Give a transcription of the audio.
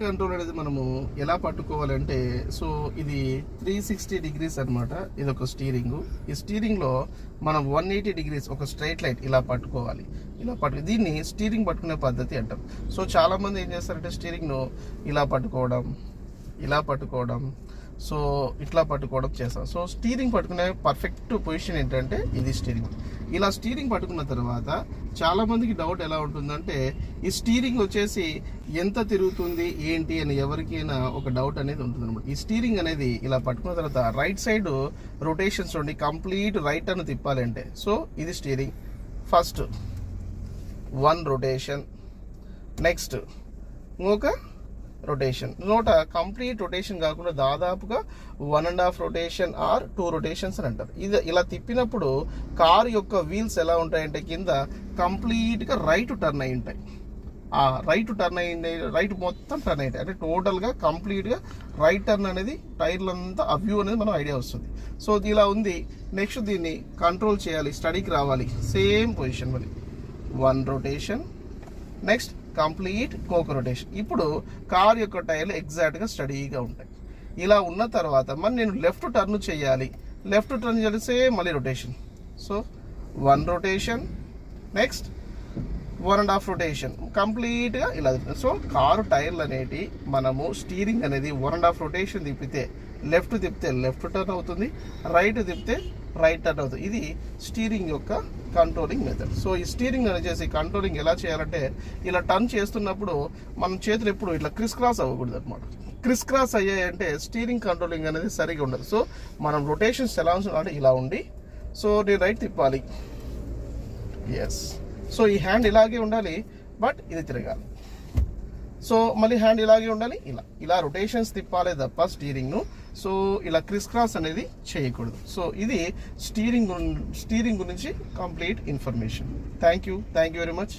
Control అనేది మనము ఎలా పట్టుకోవాలంటే, సో ఇది 360 డిగ్రీస్ అనమాట. ఇది ఒక స్టీరింగ్. ఈ స్టీరింగ్ లో మనం 180 డిగ్రీస్ ఒక స్ట్రైట్ లైట్ ఇలా పట్టుకోవాలి. దీన్ని స్టీరింగ్ పట్టుకునే పద్ధతి అంటాం. సో చాలా మంది ఏం చేస్తారంటే స్టీరింగ్ ను ఇలా పట్టుకోవడం, సో ఇట్లా పట్టుకోవడం చేస్తాం. సో స్టీరింగ్ పట్టుకునే పర్ఫెక్ట్ పొజిషన్ ఏంటంటే ఇది స్టీరింగ్. ఇలా స్టీరింగ్ పట్టుకున్న తర్వాత చాలా మందికి డౌట్ ఎలా ఉంటుందంటే, ఈ స్టీరింగ్ వచ్చేసి ఎంత తిరుగుతుంది ఏంటి అని ఎవరికైనా ఒక డౌట్ అనేది ఉంటుంది అనమాట. ఈ స్టీరింగ్ అనేది ఇలా పట్టుకున్న తర్వాత రైట్ సైడ్ రొటేషన్స్ ఉండి కంప్లీట్ రైట్ అని తిప్పాలంటే, సో ఇది స్టీరింగ్. ఫస్ట్ 1 రొటేషన్, నెక్స్ట్ ఇంకొక రొటేషన్, కంప్లీట్ రొటేషన్ కాకుండా దాదాపుగా 1.5 రొటేషన్ ఆర్ 2 రొటేషన్స్ అని అంటారు. ఇది ఇలా తిప్పినప్పుడు కార్ యొక్క వీల్స్ ఎలా ఉంటాయంటే కింద కంప్లీట్గా రైట్ టర్న్ అయి ఉంటాయి. ఆ రైట్ మొత్తం టర్న్ అయ్యాయి అంటే టోటల్గా కంప్లీట్గా రైట్ టర్న్ అనేది టైర్లంతా ఆ వ్యూ అనేది మనం ఐడియా వస్తుంది. సో ఇలా ఉంది. నెక్స్ట్ దీన్ని కంట్రోల్ చేయాలి, స్టడీకి రావాలి. సేమ్ పొజిషన్ మళ్ళీ 1 రొటేషన్, నెక్స్ట్ కంప్లీట్ కోక రొటేషన్. ఇప్పుడు కార్ యొక్క టైర్లు ఎగ్జాక్ట్గా స్టడీగా ఉంటాయి. ఇలా ఉన్న తర్వాత మరి నేను లెఫ్ట్ టర్న్ చేయాలి, చేస్తే మళ్ళీ rotation. So 1 rotation, next 1.5 rotation, కంప్లీట్గా ఇలా. సో కారు టైర్లు అనేటి మనము స్టీరింగ్ అనేది 1.5 రొటేషన్ తిప్పితే లెఫ్ట్ టర్న్ అవుతుంది, రైట్ తిప్పితే రైట్ టర్న్ అవుతుంది. ఇది స్టీరింగ్ యొక్క కంట్రోలింగ్ మెథడ్. సో ఈ స్టీరింగ్ అనేది కంట్రోలింగ్ ఎలా చేయాలంటే, ఇలా టర్న్ చేస్తున్నప్పుడు మన చేతులు ఎప్పుడు ఇట్లా క్రిస్ క్రాస్ అవ్వకూడదు అనమాట. క్రిస్ క్రాస్ అయ్యాయంటే స్టీరింగ్ కంట్రోలింగ్ అనేది సరిగా ఉండదు. సో మనం రొటేషన్స్ ఎలా అంటే ఇలా ఉండి, సో నేను రైట్ తిప్పాలి, ఎస్. సో ఈ హ్యాండ్ ఇలాగే ఉండాలి, బట్ ఇది తిరగాలి. సో మళ్ళీ హ్యాండ్ ఇలాగే ఉండాలి, ఇలా రొటేషన్స్ తిప్పాలి తప్ప స్టీరింగ్ను. సో ఇలా క్రిస్ క్రాస్ అనేది చేయకూడదు. సో ఇది స్టీరింగ్ గురించి complete information. Thank you very much.